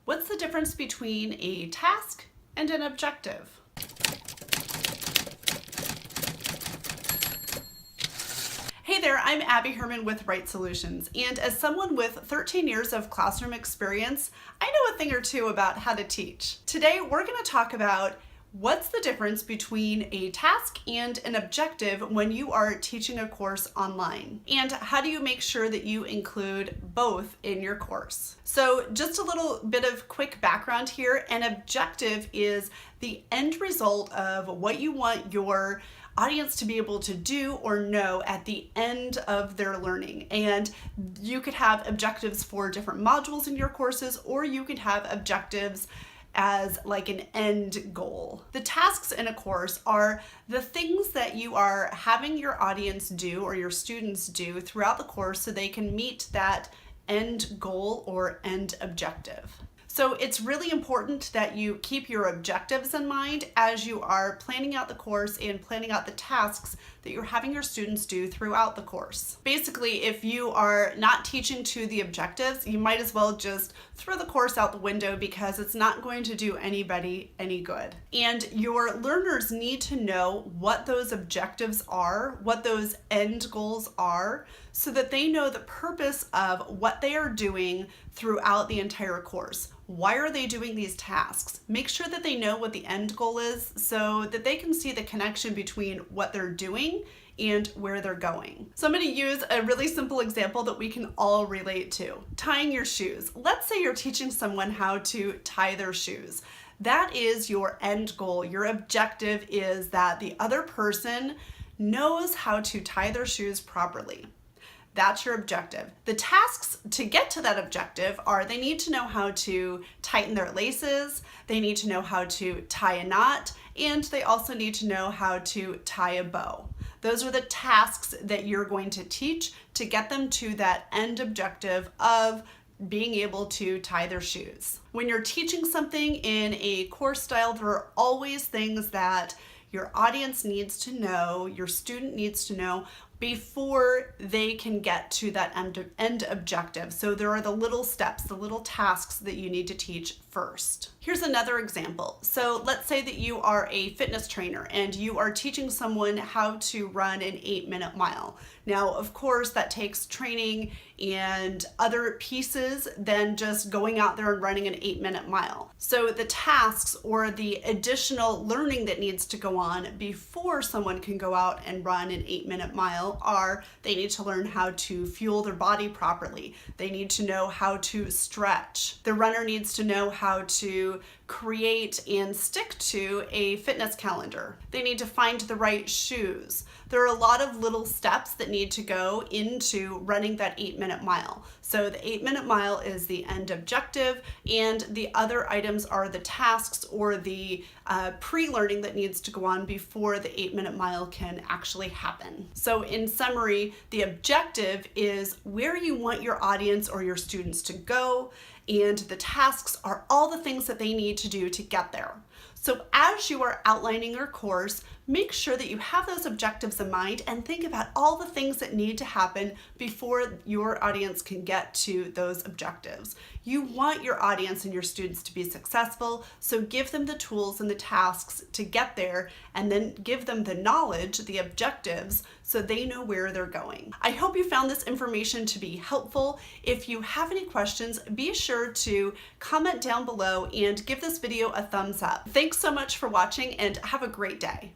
What's the difference between a task and an objective? Hey there, I'm Abby Herman with Right Solutions, and as someone with 13 years of classroom experience, I know a thing or two about how to teach. Today, we're going to talk about what's the difference between a task and an objective when you are teaching a course online, and how do you make sure that you include both in your course. So just a little bit of quick background here. An objective is the end result of what you want your audience to be able to do or know at the end of their learning. And you could have objectives for different modules in your courses, or you could have objectives as like an end goal. The tasks in a course are the things that you are having your audience do or your students do throughout the course so they can meet that end goal or end objective. So it's really important that you keep your objectives in mind as you are planning out the course and planning out the tasks that you're having your students do throughout the course. Basically, if you are not teaching to the objectives, you might as well just throw the course out the window because it's not going to do anybody any good. And your learners need to know what those objectives are, what those end goals are, so that they know the purpose of what they are doing throughout the entire course. Why are they doing these tasks? Make sure that they know what the end goal is so that they can see the connection between what they're doing and where they're going. So I'm going to use a really simple example that we can all relate to. Tying your shoes. Let's say you're teaching someone how to tie their shoes. That is your end goal. Your objective is that the other person knows how to tie their shoes properly. That's your objective. The tasks to get to that objective are they need to know how to tighten their laces, they need to know how to tie a knot, and they also need to know how to tie a bow. Those are the tasks that you're going to teach to get them to that end objective of being able to tie their shoes. When you're teaching something in a course style, there are always things that your audience needs to know, your student needs to know before they can get to that end objective. So there are the little steps, the little tasks that you need to teach first. Here's another example. So let's say that you are a fitness trainer and you are teaching someone how to run an 8-minute mile. Now, of course, that takes training and other pieces than just going out there and running an 8-minute mile. So the tasks or the additional learning that needs to go on before someone can go out and run an 8-minute mile are they need to learn how to fuel their body properly. They need to know how to stretch. The runner needs to know how to create and stick to a fitness calendar. They need to find the right shoes. There are a lot of little steps that need to go into running that 8-minute mile. So the 8-minute mile is the end objective, and the other items are the tasks or the pre-learning that needs to go on before the 8-minute mile can actually happen. So in summary, the objective is where you want your audience or your students to go, and the tasks are all the things that they need to do to get there. So as you are outlining your course, make sure that you have those objectives in mind and think about all the things that need to happen before your audience can get to those objectives. You want your audience and your students to be successful, so give them the tools and the tasks to get there, and then give them the knowledge, the objectives, so they know where they're going. I hope you found this information to be helpful. If you have any questions, be sure to comment down below and give this video a thumbs up. Thanks so much for watching and have a great day.